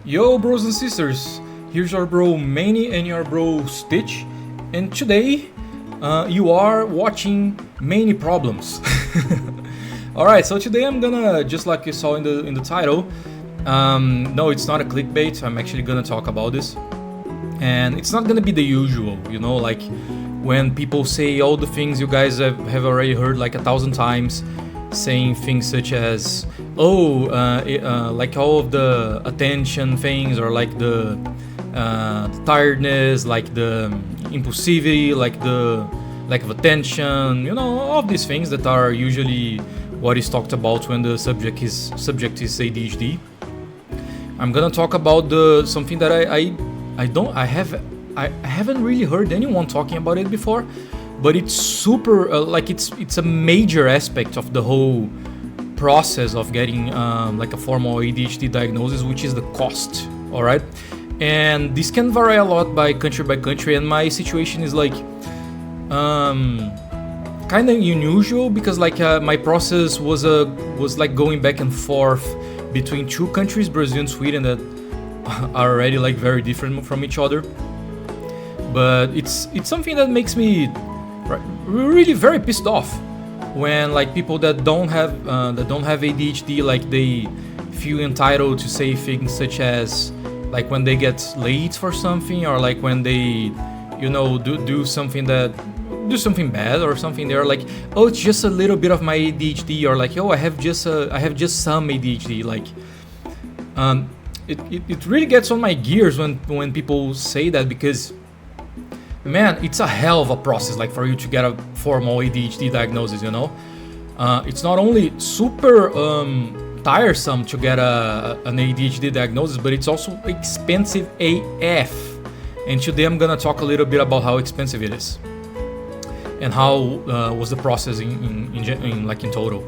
Yo, bros and sisters, here's your bro Manny and your bro Stitch, and today you are watching Many Problems. Alright, so today I'm gonna, just like you saw in the title, no, it's not a clickbait, I'm actually gonna talk about this. And it's not gonna be the usual, like when people say all the things you guys have already heard like 1,000 times, saying things such as, like all of the attention things, or like the tiredness, like the impulsivity, like the lack of attention, all of these things that are usually what is talked about when the subject is ADHD. I'm gonna talk about something that I haven't really heard anyone talking about it before, but it's super it's a major aspect of the whole process of getting like a formal ADHD diagnosis, which is the cost. All right, and this can vary a lot by country, and my situation is like kind of unusual because my process was like going back and forth between two countries, Brazil and Sweden, that are already like very different from each other. But it's something that makes me really very pissed off when like people that don't have ADHD, like they feel entitled to say things such as like when they get late for something, or like when they do something bad or something, they're like, oh, it's just a little bit of my ADHD, or like, oh, I have just some ADHD. Like it really gets on my gears when people say that, because man, it's a hell of a process, like for you to get a formal ADHD diagnosis. It's not only super tiresome to get an ADHD diagnosis, but it's also expensive AF. And today I'm gonna talk a little bit about how expensive it is and how was the process in total.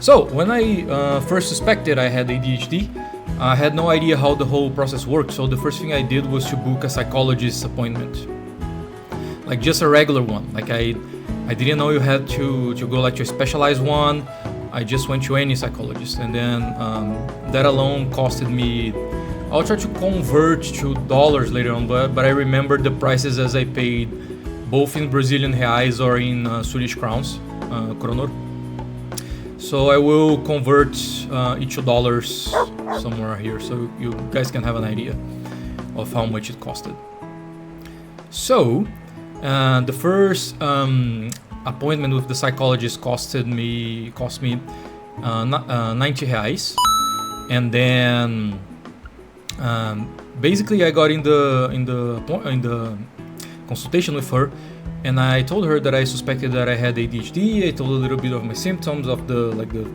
So when I first suspected I had ADHD, I had no idea how the whole process worked. So the first thing I did was to book a psychologist appointment, like just a regular one. Like I didn't know you had to go like to a specialized one. I just went to any psychologist, and then that alone costed me, I'll try to convert to dollars later on, but I remember the prices as I paid both in Brazilian reais or in Swedish crowns, kronor. So I will convert each to dollars somewhere here, so you guys can have an idea of how much it costed. So the first appointment with the psychologist cost me 90 reais, and then basically I got in the consultation with her, and I told her that I suspected that I had ADHD. I told a little bit of my symptoms, of the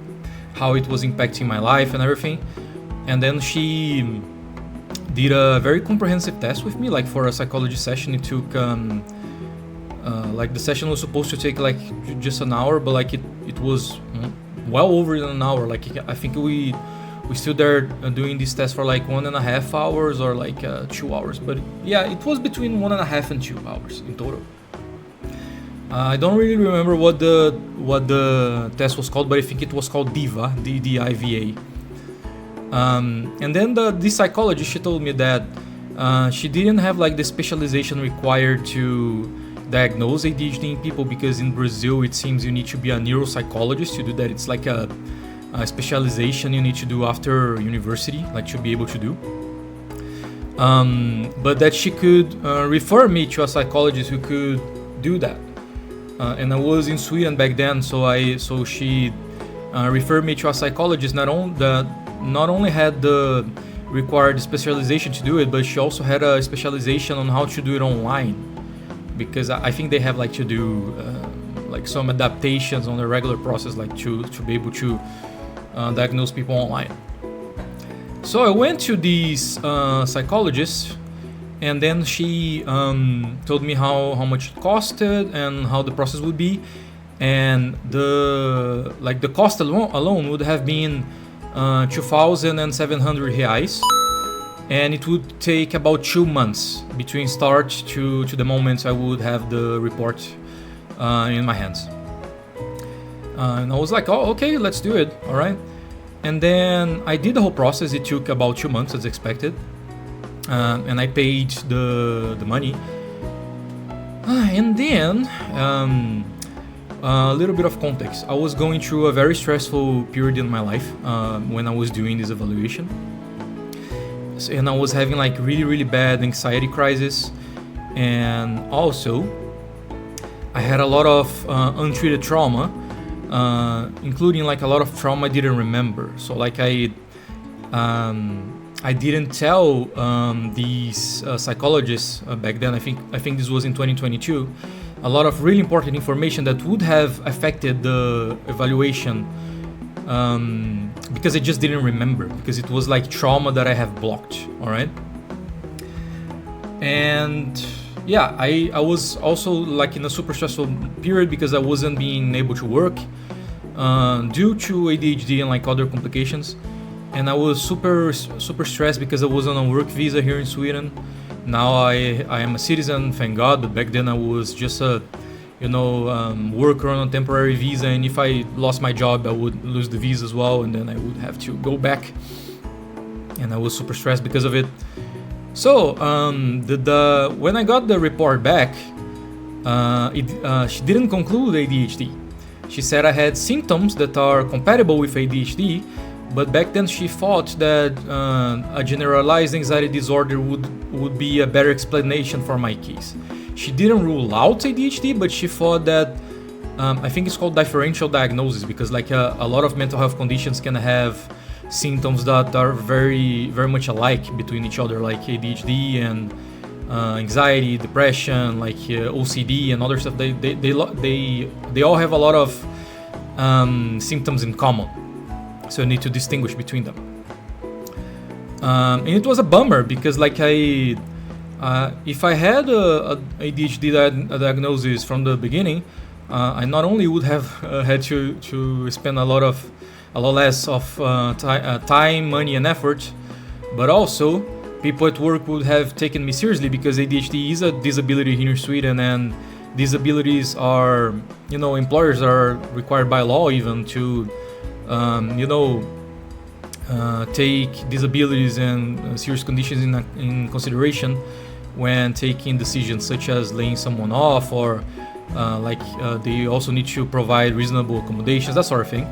how it was impacting my life and everything, and then she did a very comprehensive test with me, like for a psychology session. It took like the session was supposed to take like just an hour, but like it was well over an hour. Like I think we stood there doing this test for like 1.5 hours or like 2 hours, but yeah, it was between 1.5 and 2 hours in total. I don't really remember what the test was called, but I think it was called DIVA, DIVA. And then this psychologist, she told me that she didn't have like the specialization required to diagnose ADHD in people, because in Brazil it seems you need to be a neuropsychologist to do that. It's like a specialization you need to do after university, like to be able to do. But that she could refer me to a psychologist who could do that. And I was in Sweden back then, so she referred me to a psychologist not only had the required specialization to do it, but she also had a specialization on how to do it online, because I think they have like to do like some adaptations on the regular process, like to be able to diagnose people online. So I went to this psychologist, and then she told me how much it costed and how the process would be, and the cost alone would have been 2,700 reais, and it would take about 2 months between start to the moment I would have the report in my hands. And I was like, oh, okay, let's do it. All right. And then I did the whole process. It took about 2 months as expected. And I paid the money. And then, a little bit of context. I was going through a very stressful period in my life when I was doing this evaluation. And I was having like really, really bad anxiety crisis. And also, I had a lot of untreated trauma, including like a lot of trauma I didn't remember. So like I didn't tell these psychologists back then. I think this was in 2022. A lot of really important information that would have affected the evaluation because I just didn't remember, because it was like trauma that I have blocked. All right. And yeah, I was also like in a super stressful period because I wasn't being able to work due to ADHD and like other complications. And I was super stressed because I was on a work visa here in Sweden. Now I am a citizen, thank God, but back then I was just a worker on a temporary visa, and if I lost my job I would lose the visa as well, and then I would have to go back, and I was super stressed because of it. So when I got the report back, she didn't conclude ADHD. She said I had symptoms that are compatible with ADHD, but back then she thought that a generalized anxiety disorder would be a better explanation for my case. She didn't rule out ADHD, but she thought that I think it's called differential diagnosis, because like a lot of mental health conditions can have symptoms that are very, very much alike between each other, like ADHD and anxiety, depression, like OCD and other stuff. They all have a lot of symptoms in common. So I need to distinguish between them. And it was a bummer because like if I had a ADHD diagnosis from the beginning, I not only would have had to spend a lot less of time, money, and effort, but also people at work would have taken me seriously, because ADHD is a disability here in Sweden, and disabilities are, employers are required by law even to take disabilities and serious conditions in consideration when taking decisions such as laying someone off, or they also need to provide reasonable accommodations, that sort of thing.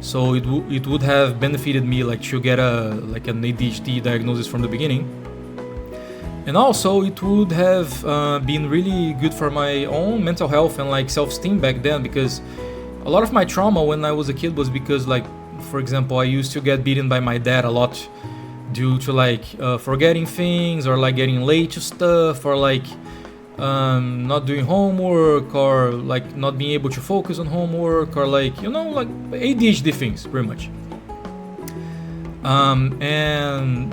So it would have benefited me like to get an ADHD diagnosis from the beginning. And also it would have been really good for my own mental health and like self-esteem back then, because a lot of my trauma when I was a kid was because, like, for example, I used to get beaten by my dad a lot due to like forgetting things, or like getting late to stuff, or like not doing homework, or like not being able to focus on homework, or like like ADHD things pretty much. And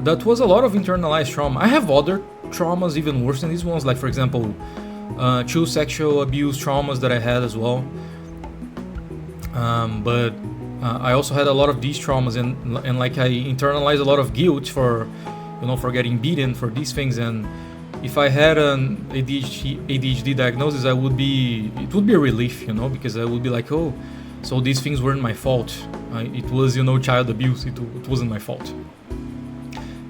that was a lot of internalized trauma. I have other traumas even worse than these ones, like for example true sexual abuse traumas that I had as well. But I also had a lot of these traumas, and like I internalized a lot of guilt for getting beaten for these things. And if I had an ADHD diagnosis, it would be a relief, because I would be like, oh, so these things weren't my fault. It was child abuse. It wasn't my fault.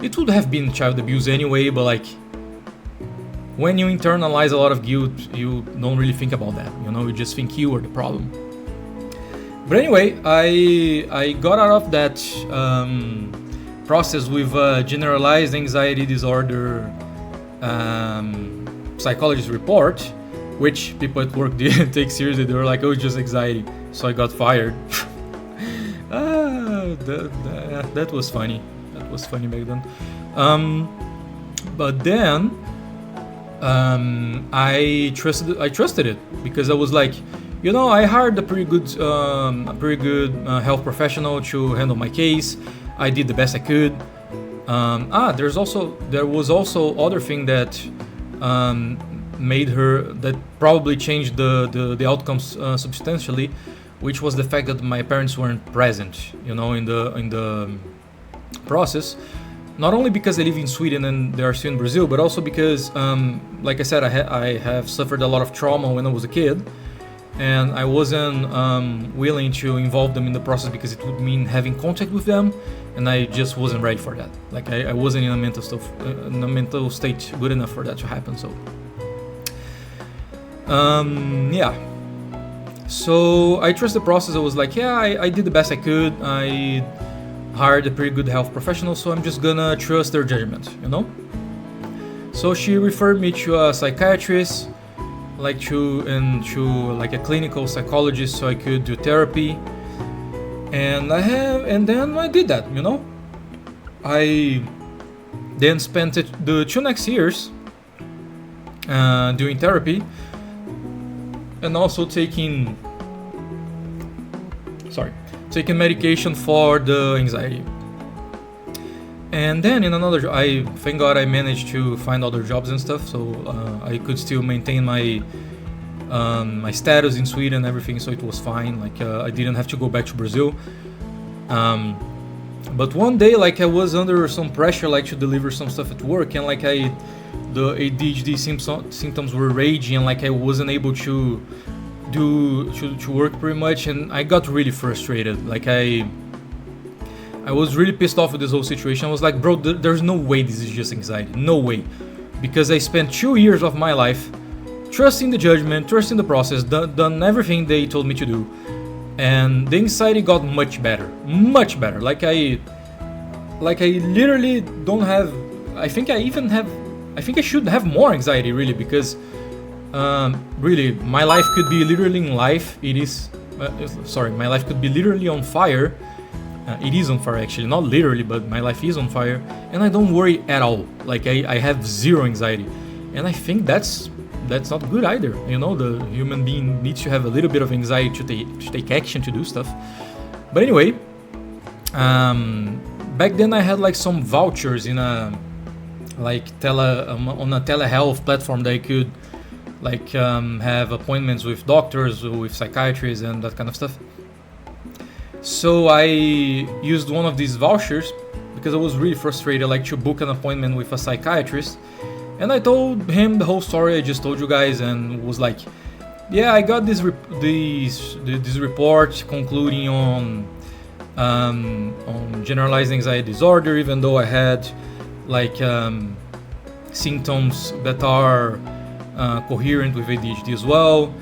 It would have been child abuse anyway, but like when you internalize a lot of guilt, you don't really think about that. You just think you are the problem. But anyway, I got out of that process with generalized anxiety disorder psychologist report, which people at work didn't take seriously. They were like, oh, it's just anxiety. So I got fired. That was funny. That was funny back then. But then I trusted it, because I was like, I hired a pretty good health professional to handle my case. I did the best I could. There was also other thing that that probably changed the outcomes substantially, which was the fact that my parents weren't present, in the process. Not only because they live in Sweden and they are still in Brazil, but also because, like I said, I have suffered a lot of trauma when I was a kid. and I wasn't willing to involve them in the process because it would mean having contact with them, and I just wasn't ready for that. Like I wasn't in a mental state good enough for that to happen. So yeah. So I trust the process. I was like, yeah, I did the best I could. I hired a pretty good health professional, so I'm just gonna trust their judgment, you know? So she referred me to a psychiatrist, to a clinical psychologist, so I could do therapy. And then I did that, you know? I then spent the 2 next years doing therapy, and also taking medication for the anxiety. And then thank God I managed to find other jobs and stuff, so I could still maintain my status in Sweden and everything, so it was fine. I didn't have to go back to Brazil. But one day, I was under some pressure, to deliver some stuff at work, and the ADHD symptoms were raging, and I wasn't able to work pretty much, and I got really frustrated. I was really pissed off with this whole situation. I was like, bro, there's no way this is just anxiety. No way. Because I spent 2 years of my life trusting the judgment, trusting the process, done everything they told me to do, and the anxiety got much better. Much better. I literally don't have... I think I should have more anxiety, really, because really, my life could be literally in life. My life could be literally on fire. It is on fire, actually, not literally, but my life is on fire, and I don't worry at all. I have zero anxiety, and I think that's not good either. You know, the human being needs to have a little bit of anxiety to take action, to do stuff. But anyway, back then I had some vouchers in a on a telehealth platform that I could have appointments with doctors, with psychiatrists, and that kind of stuff. So I used one of these vouchers because I was really frustrated, to book an appointment with a psychiatrist. And I told him the whole story I just told you guys, and was like, yeah, I got this report concluding on generalized anxiety disorder, even though I had symptoms that are coherent with ADHD as well.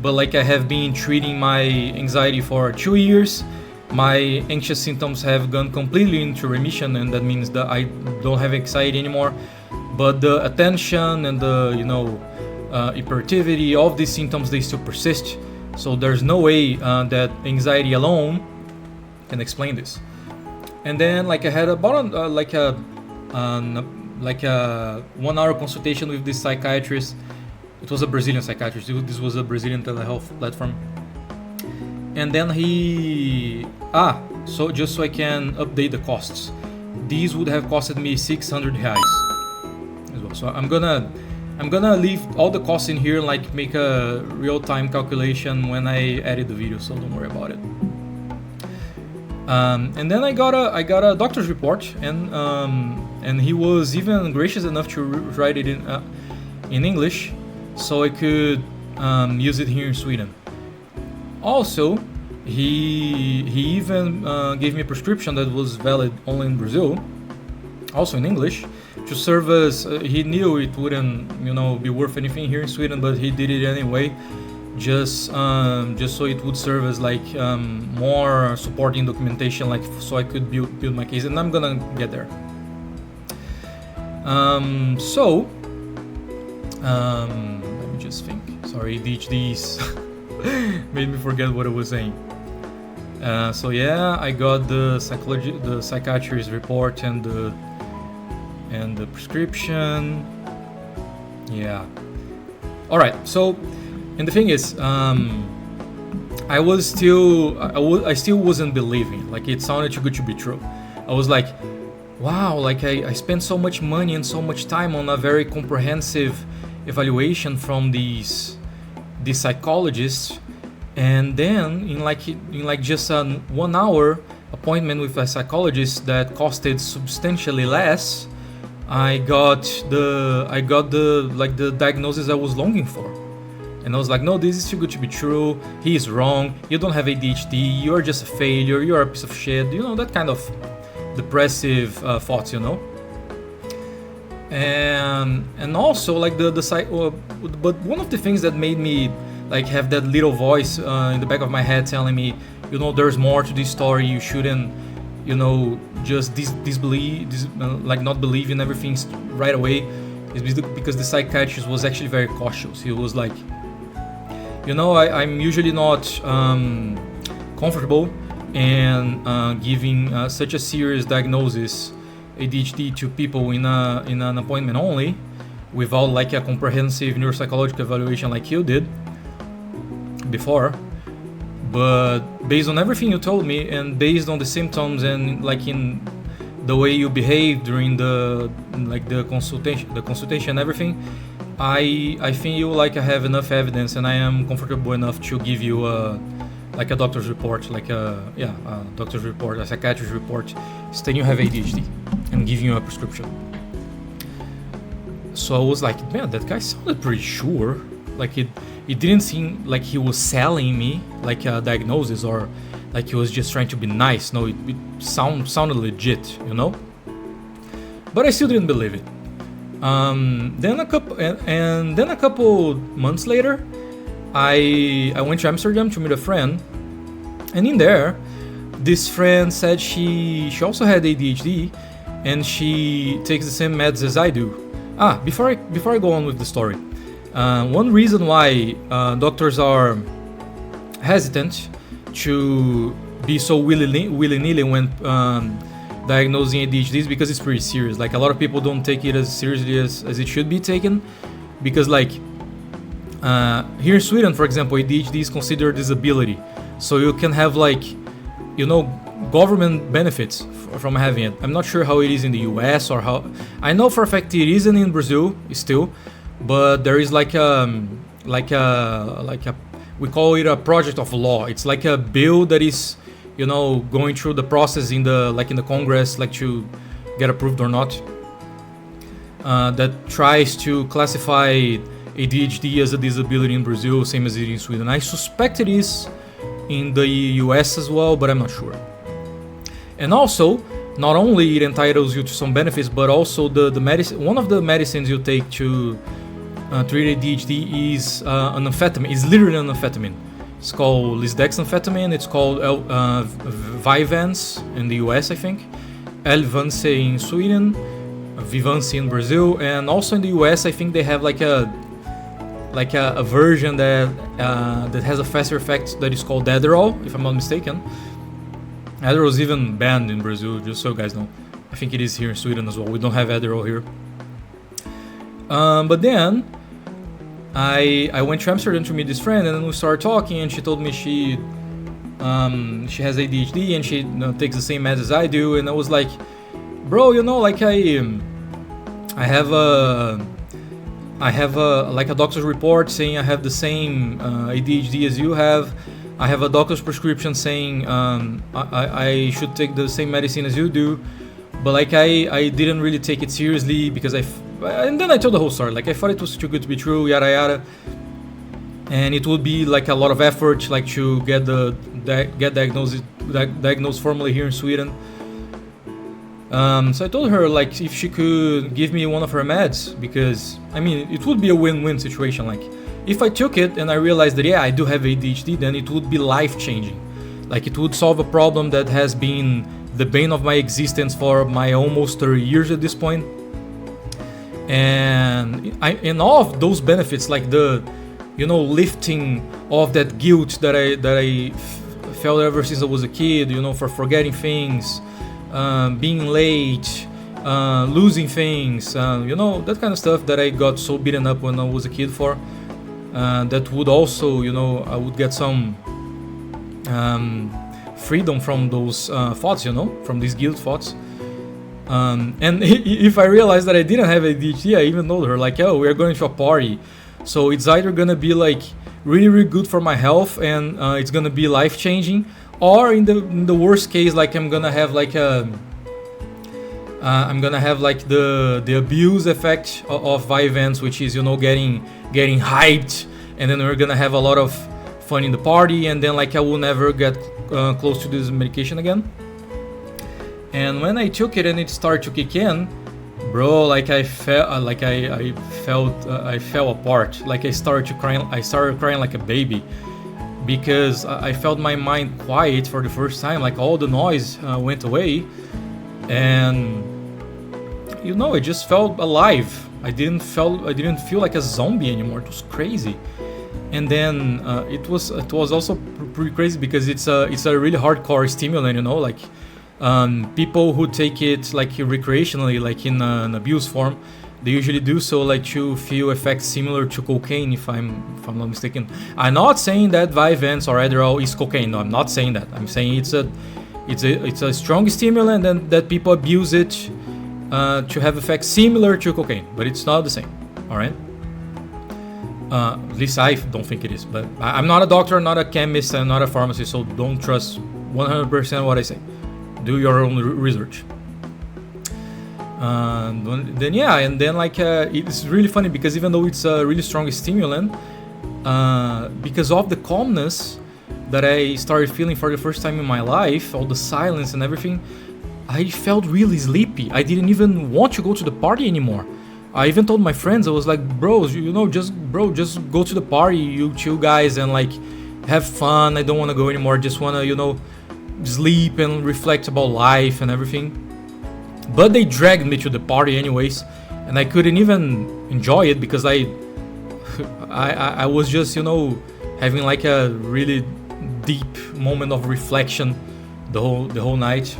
But I have been treating my anxiety for 2 years. My anxious symptoms have gone completely into remission, and that means that I don't have anxiety anymore. But the attention and the hyperactivity of these symptoms, they still persist. So there's no way that anxiety alone can explain this. And then I had about a 1 hour consultation with this psychiatrist. It was a Brazilian psychiatrist. This was a Brazilian telehealth platform. And then so just so I can update the costs, these would have costed me 600 reais as well. So I'm gonna leave all the costs in here, make a real-time calculation when I edit the video, so don't worry about it. And then I got a doctor's report, and he was even gracious enough to write it in English, so I could use it here in Sweden. Also, he even gave me a prescription that was valid only in Brazil, also in English, to serve as... he knew it wouldn't, be worth anything here in Sweden, but he did it anyway, just so it would serve as more supporting documentation, so I could build my case, and I'm gonna get there. Let me just think. Sorry, ADHD's made me forget what I was saying. So yeah, I got the psychiatrist's report and the prescription. Yeah. All right. So, and the thing is, I still wasn't believing. It sounded too good to be true. I was like, wow, I spent so much money and so much time on a very comprehensive evaluation from these psychologists, and then in just a 1 hour appointment with a psychologist that costed substantially less, I got the diagnosis I was longing for. And I was like, no, this is too good to be true. He is wrong. You don't have ADHD. You're just a failure. You're a piece of shit. You know, that kind of depressive thoughts, you know. And also like the side, but one of the things that made me like have that little voice in the back of my head telling me, you know, there's more to this story. You shouldn't, you know, just disbelieve, like not believe in everything right away. Is because the psychiatrist was actually very cautious. He was like, you know, I'm usually not comfortable in giving such a serious diagnosis, ADHD, to people in an appointment only, without like a comprehensive neuropsychological evaluation like you did before. But based on everything you told me, and based on the symptoms, and like in the way you behave during the consultation and everything, I feel like I have enough evidence and I am comfortable enough to give you a doctor's report, doctor's report, a psychiatrist's report stating you have ADHD and giving you a prescription. So I was like, man, that guy sounded pretty sure. Like it didn't seem like he was selling me like a diagnosis or like he was just trying to be nice. No, it sounded legit, you know. But I still didn't believe it. Then a couple months later, I went to Amsterdam to meet a friend, and in there, this friend said she also had ADHD, and she takes the same meds as I do. Before I go on with the story, one reason why doctors are hesitant to be so willy-nilly when diagnosing ADHD is because it's pretty serious. Like a lot of people don't take it as seriously as it should be taken, because like here in Sweden, for example, ADHD is considered a disability, so you can have like, you know, government benefits from having it. I'm not sure how it is in the US or how. I know for a fact it isn't in Brazil still, but there is like a we call it a project of law. It's like a bill that is, you know, going through the process in the Congress, like to get approved or not, that tries to classify ADHD as a disability in Brazil, same as it is in Sweden. I suspect it is in the US as well, but I'm not sure. And also, not only it entitles you to some benefits, but also the medicine. One of the medicines you take to treat ADHD is an amphetamine. It's literally an amphetamine. It's called lisdexamfetamine. It's called Vyvanse in the US, I think. Elvanse in Sweden, Vivance in Brazil, and also in the US, I think they have like a version that has a faster effect that is called Adderall, if I'm not mistaken. Adderall is even banned in Brazil, just so you guys know. I think it is here in Sweden as well. We don't have Adderall here. But then I went to Amsterdam to meet this friend, and then we started talking, and she told me she has ADHD and she takes the same meds as I do, and I was like, bro, you know, like I have a like a doctor's report saying I have the same ADHD as you have. I have a doctor's prescription saying I should take the same medicine as you do, but like I didn't really take it seriously because and then I told the whole story. Like I thought it was too good to be true, yada yada, and it would be like a lot of effort, like to get diagnosed formally here in Sweden. So I told her like if she could give me one of her meds, because I mean it would be a win-win situation. Like if I took it and I realized that I do have ADHD, then it would be life-changing. Like it would solve a problem that has been the bane of my existence for my almost 30 years at this point. And all of those benefits, like the, you know, lifting of that guilt that I felt ever since I was a kid, you know, for forgetting things, being late, losing things, you know, that kind of stuff that I got so beaten up when I was a kid for. That would also, you know, I would get some freedom from those thoughts, you know, from these guilt thoughts. And if I realized that I didn't have ADHD, I even told her like, oh, we're going to a party, so it's either gonna be like really, really good for my health and it's gonna be life changing, or in the worst case, like I'm gonna have like the abuse effect of Vyvanse, which is, you know, getting hyped and then we're gonna have a lot of fun in the party, and then like I will never get close to this medication again. And when I took it and it started to kick in, bro, like I felt like I fell apart. Like I started crying like a baby, because I felt my mind quiet for the first time. Like all the noise went away, and you know, I just felt alive. I didn't feel like a zombie anymore. It was crazy. And then it was also pretty crazy because it's a really hardcore stimulant, you know, like people who take it like recreationally, like in an abuse form, they usually do so like to feel effects similar to cocaine, if I'm not mistaken. I'm not saying that Vyvanse or Adderall is cocaine. No, I'm not saying that. I'm saying it's a strong stimulant and that people abuse it to have effects similar to cocaine, but it's not the same. All right. At least I don't think it is. But I'm not a doctor, not a chemist, I'm not a pharmacist, so don't trust 100% what I say. Do your own research. Then like it's really funny because even though it's a really strong stimulant, because of the calmness that I started feeling for the first time in my life, all the silence and everything, I felt really sleepy. I didn't even want to go to the party anymore. I even told my friends, I was like, bros, you know, just go to the party, you two guys, and like have fun. I don't want to go anymore. Just want to, you know, sleep and reflect about life and everything. But they dragged me to the party anyways, and I couldn't even enjoy it because I was just, you know, having like a really deep moment of reflection the whole night.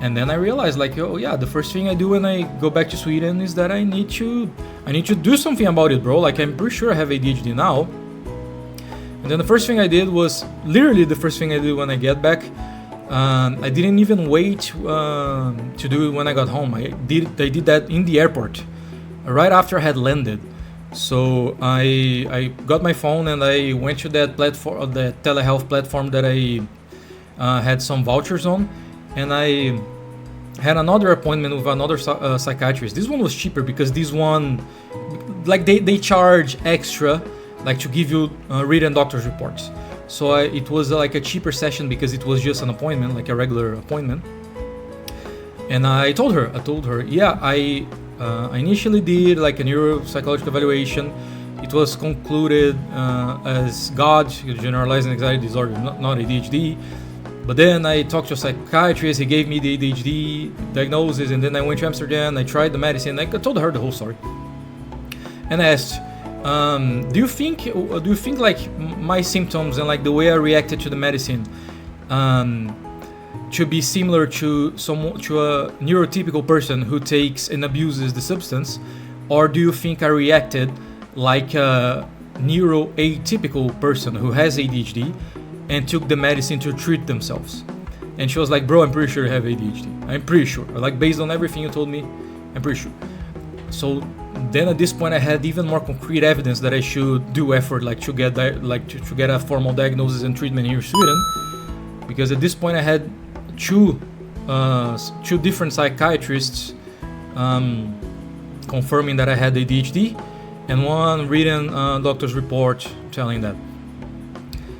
And then I realized, like, oh yeah, the first thing I do when I go back to Sweden is that I need to do something about it, bro. Like, I'm pretty sure I have ADHD now. And then the first thing I did was literally the first thing I did when I get back. I didn't even wait to do it when I got home. I did that in the airport, right after I had landed. So I got my phone and I went to that platform, the telehealth platform that I had some vouchers on, and I had another appointment with another psychiatrist. This one was cheaper because this one, like they charge extra, like to give you written doctor's reports. So it was like a cheaper session because it was just an appointment, like a regular appointment. And I told her, yeah, I initially did like a neuropsychological evaluation. It was concluded as GAD, generalized anxiety disorder, not ADHD. But then I talked to a psychiatrist, he gave me the ADHD diagnosis, and then I went to Amsterdam, I tried the medicine, I told her the whole story. And I asked, do you think like my symptoms and like the way I reacted to the medicine should be similar to a neurotypical person who takes and abuses the substance, or do you think I reacted like a neuroatypical person who has ADHD and took the medicine to treat themselves? And she was like, bro, I'm pretty sure you have ADHD. I'm pretty sure. Like, based on everything you told me, I'm pretty sure. So then at this point I had even more concrete evidence that I should do effort, like to get to get a formal diagnosis and treatment here in Sweden, because at this point I had two different psychiatrists confirming that I had ADHD, and one written doctor's report telling that.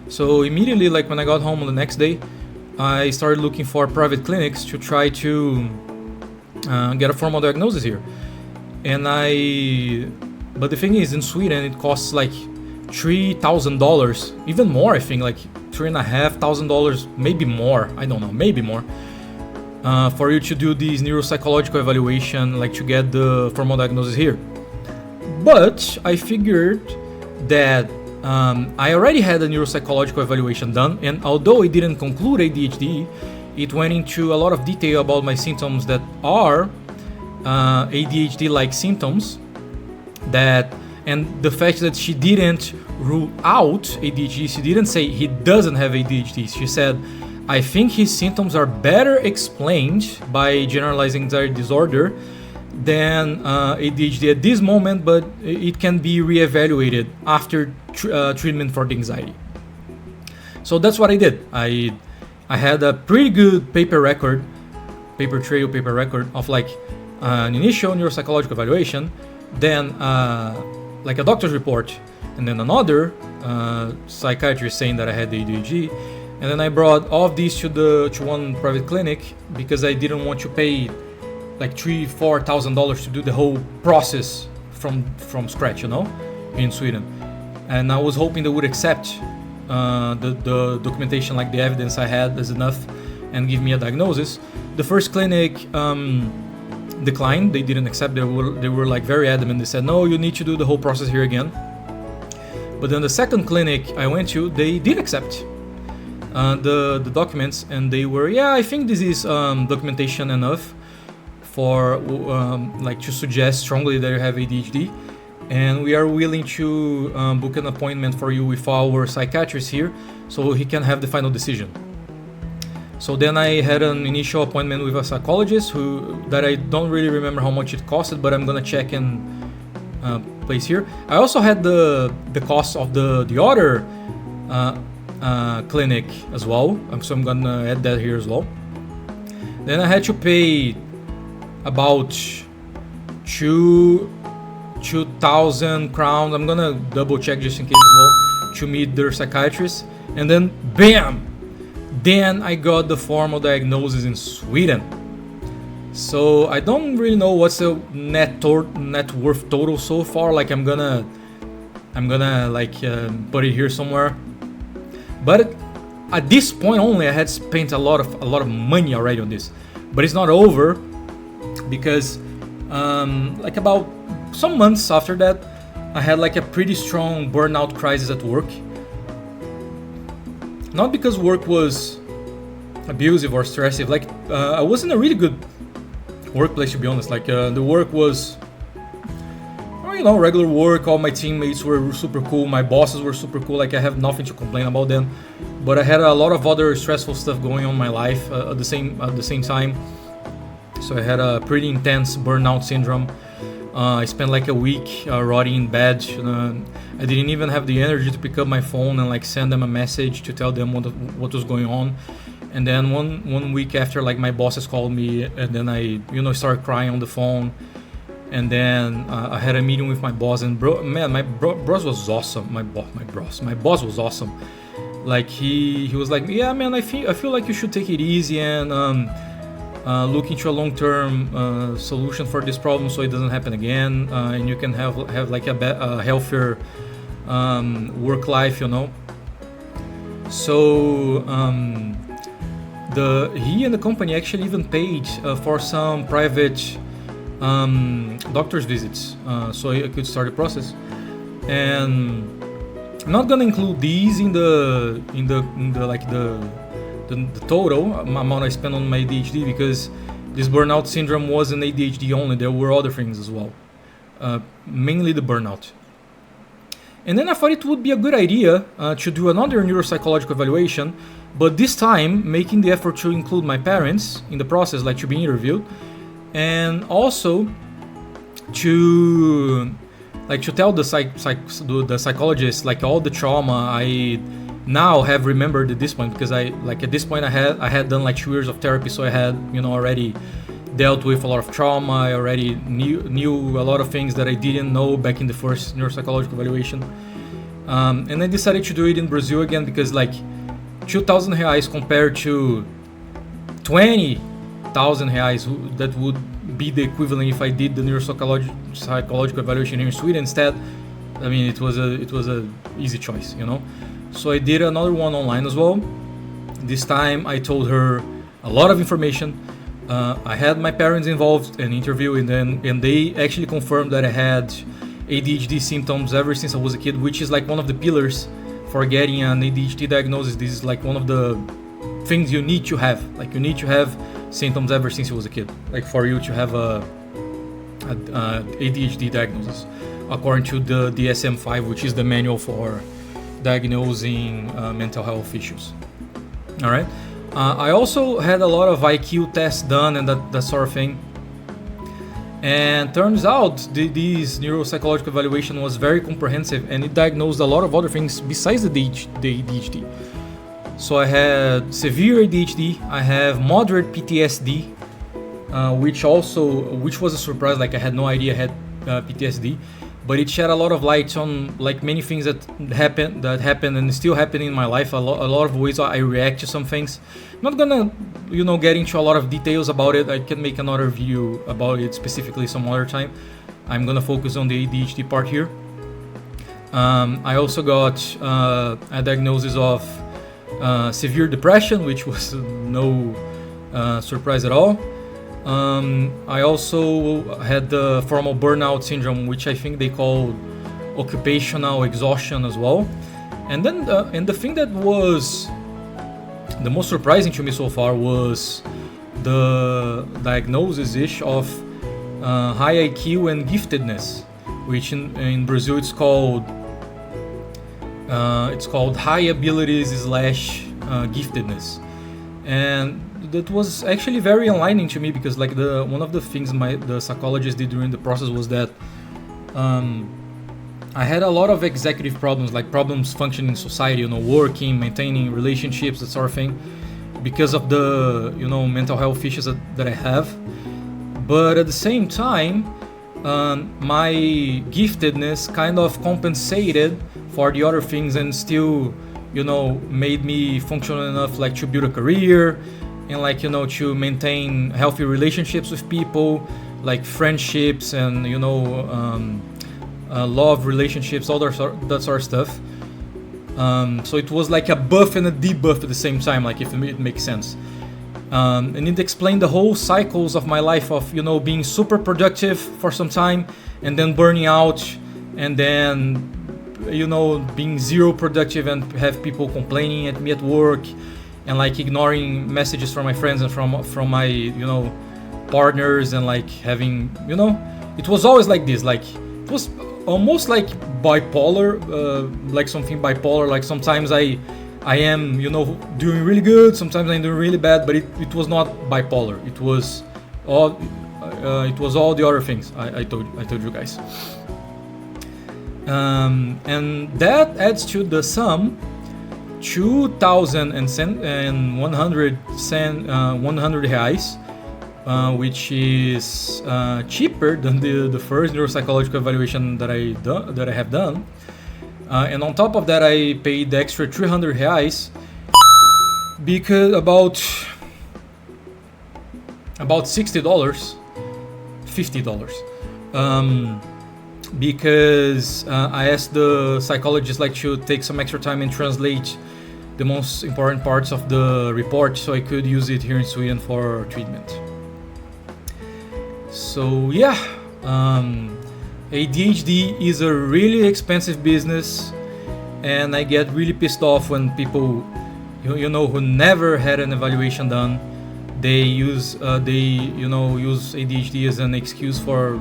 So immediately, like when I got home on the next day, I started looking for private clinics to try to get a formal diagnosis here. But the thing is, in Sweden it costs like $3,000, even more. I think like $3,500, maybe more. I don't know, maybe more, for you to do this neuropsychological evaluation, like to get the formal diagnosis here. But I figured that I already had a neuropsychological evaluation done, and although it didn't conclude ADHD, it went into a lot of detail about my symptoms that are ADHD-like symptoms, and the fact that she didn't rule out ADHD. She didn't say he doesn't have ADHD. She said, I think his symptoms are better explained by generalized anxiety disorder than ADHD at this moment, but it can be reevaluated after treatment for the anxiety. So that's what I did. I had a pretty good paper record of like an initial neuropsychological evaluation, then like a doctor's report, and then another psychiatrist saying that I had ADHD. And then I brought all of these to one private clinic because I didn't want to pay like $3,000-4,000 to do the whole process from scratch, in Sweden. And I was hoping they would accept the documentation, like the evidence I had as enough, and give me a diagnosis. The first clinic declined; they didn't accept. They were like very adamant. They said, "No, you need to do the whole process here again." But then the second clinic I went to, they did accept the documents, and they were, yeah, I think this is documentation enough for like to suggest strongly that you have ADHD, and we are willing to book an appointment for you with our psychiatrist here so he can have the final decision. So then I had an initial appointment with a psychologist that I don't really remember how much it costed, but I'm gonna check and place here. I also had the cost of the other clinic as well, so I'm gonna add that here as well. Then I had to pay about 2,000 crowns. I'm gonna double check just in case as well, to meet their psychiatrist. And then bam, then I got the formal diagnosis in Sweden. So I don't really know what's the net worth total so far. Like I'm gonna like put it here somewhere. But at this point only, I had spent a lot of money already on this. But it's not over, because like about some months after that, I had like a pretty strong burnout crisis at work. Not because work was abusive or stressful. Like I was in a really good workplace, to be honest. Like the work was, regular work. All my teammates were super cool. My bosses were super cool. Like I have nothing to complain about them. But I had a lot of other stressful stuff going on in my life at the same time. So I had a pretty intense burnout syndrome. I spent like a week rotting in bed. I didn't even have the energy to pick up my phone and like send them a message to tell them what was going on. And then one week after, like my bosses called me, and then I started crying on the phone. And then I had a meeting with my boss, and my boss was awesome. My boss was awesome. Like he was like, yeah, man, I feel like you should take it easy and look into a long-term solution for this problem so it doesn't happen again, and you can have like a healthier work life, So he and the company actually even paid for some private doctor's visits, so I could start the process. And I'm not gonna include these in the total amount I spent on my ADHD, because this burnout syndrome wasn't ADHD only. There were other things as well, mainly the burnout. And then I thought it would be a good idea to do another neuropsychological evaluation, but this time making the effort to include my parents in the process, like to be interviewed, and also to tell the psychologist like all the trauma I now have remembered at this point, because at this point I had done like 2 years of therapy, so I had already dealt with a lot of trauma. I already knew a lot of things that I didn't know back in the first neuropsychological evaluation, and I decided to do it in Brazil again, because like 2,000 reais compared to 20,000 reais, that would be the equivalent if I did the neuropsychological evaluation here in Sweden instead. I mean, it was a easy choice, So I did another one online as well. This time I told her a lot of information. I had my parents involved in interview, and they actually confirmed that I had ADHD symptoms ever since I was a kid, which is like one of the pillars for getting an ADHD diagnosis. This is like one of the things you need to have. Like you need to have symptoms ever since you was a kid, like for you to have a ADHD diagnosis, according to the DSM-5, which is the manual for diagnosing mental health issues. All right. I also had a lot of IQ tests done and that sort of thing. And turns out this neuropsychological evaluation was very comprehensive, and it diagnosed a lot of other things besides the ADHD. So I had severe ADHD, I have moderate PTSD, which was a surprise. Like I had no idea I had PTSD, but it shed a lot of light on like many things that happened and still happen in my life. A lot of ways I react to some things. I'm not gonna get into a lot of details about it. I can make another video about it specifically some other time. I'm gonna focus on the ADHD part here. I also got a diagnosis of severe depression, which was no surprise at all. I also had the formal burnout syndrome, which I think they call occupational exhaustion as well. And then the thing that was the most surprising to me so far was the diagnosis of high IQ and giftedness, which in Brazil it's called high abilities / giftedness. And that was actually very enlightening to me, because like one of the things the psychologist did during the process was that I had a lot of executive problems, like problems functioning in society, working, maintaining relationships, that sort of thing, because of the mental health issues that I have. But at the same time, my giftedness kind of compensated for the other things and still made me functional enough like to build a career and like to maintain healthy relationships with people, like friendships and love relationships, all that sort of stuff. So it was like a buff and a debuff at the same time, like if it makes sense. And it explained the whole cycles of my life of being super productive for some time and then burning out, and then being zero productive and have people complaining at me at work, and like ignoring messages from my friends and from my partners, and like having it was always like this, like it was almost like bipolar, like something bipolar, like sometimes I am doing really good, sometimes I'm doing really bad, but it was not bipolar. It was all the other things I told you guys. And that adds to the sum 2,100 reais, which is cheaper than the first neuropsychological evaluation that I have done. And on top of that, I paid the extra 300 reais because about $60, $50. Because I asked the psychologist like to take some extra time and translate the most important parts of the report so I could use it here in Sweden for treatment. So yeah, ADHD is a really expensive business, and I get really pissed off when people who never had an evaluation done, they use ADHD as an excuse for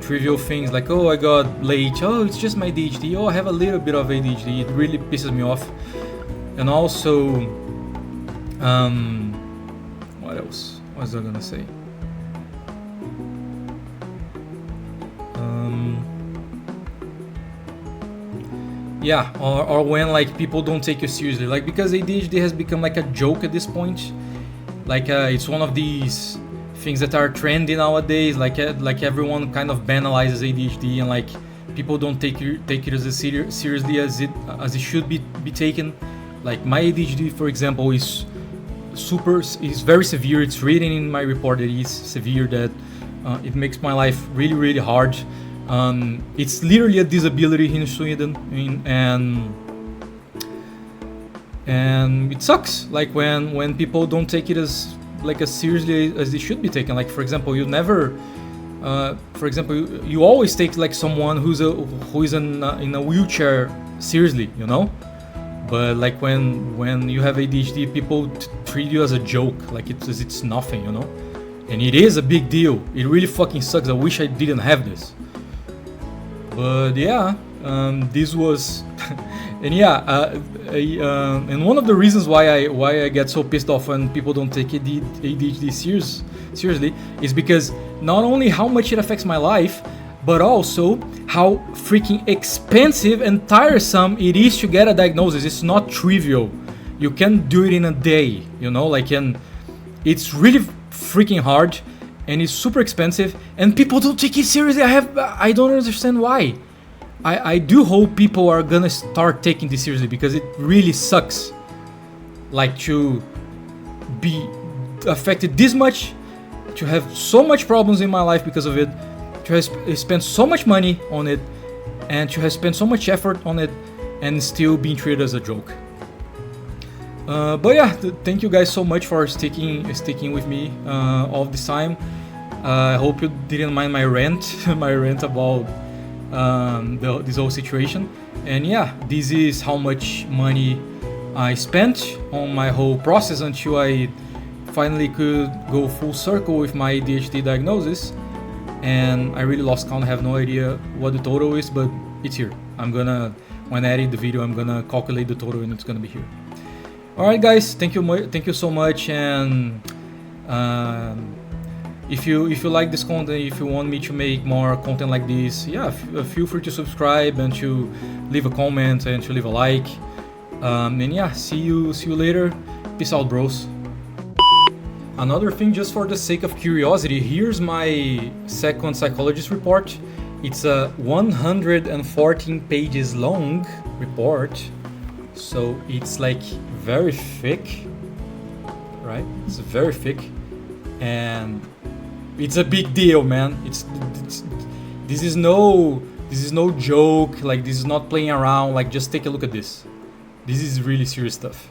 trivial things like, oh, I got late, oh, it's just my ADHD, oh, I have a little bit of ADHD. It really pisses me off. And also, what else was I gonna say? Yeah, or when like people don't take you seriously, like because ADHD has become like a joke at this point, like it's one of these things that are trendy nowadays, like everyone kind of banalizes ADHD, and like people don't take it as seriously as it should be taken. Like my ADHD, for example, is very severe. It's written in my report that it's severe, that it makes my life really, really hard. It's literally a disability in Sweden, and it sucks. Like when people don't take it as seriously as it should be taken. Like for example, you always take like someone who is in a wheelchair seriously, But like when you have ADHD, people treat you as a joke, like it's nothing, And it is a big deal. It really fucking sucks. I wish I didn't have this. But yeah, this was, and yeah, and one of the reasons why I get so pissed off when people don't take ADHD seriously is because not only how much it affects my life, but also how freaking expensive and tiresome it is to get a diagnosis. It's not trivial. You can do it in a day, and it's really freaking hard. and it's super expensive, and people don't take it seriously. I don't understand why. I do hope people are gonna start taking this seriously, because it really sucks, like, to be affected this much, to have so much problems in my life because of it, to have spent so much money on it, and to have spent so much effort on it, and still being treated as a joke. But yeah, thank you guys so much for sticking with me all this time. I hope you didn't mind my rant about this whole situation. And yeah, this is how much money I spent on my whole process until I finally could go full circle with my ADHD diagnosis. And I really lost count. I have no idea what the total is, but it's here. When I edit the video, I'm gonna calculate the total, and it's gonna be here. All right, guys, thank you so much. And if you like this content, if you want me to make more content like this, yeah, feel free to subscribe and to leave a comment and to leave a like. And yeah, see you later. Peace out, bros. Another thing, just for the sake of curiosity, here's my second psychologist report. It's a 114 pages long report, so it's like very thick, right? It's very thick, and it's a big deal, man. This is no joke. Like, this is not playing around. Like, just take a look at this. This is really serious stuff.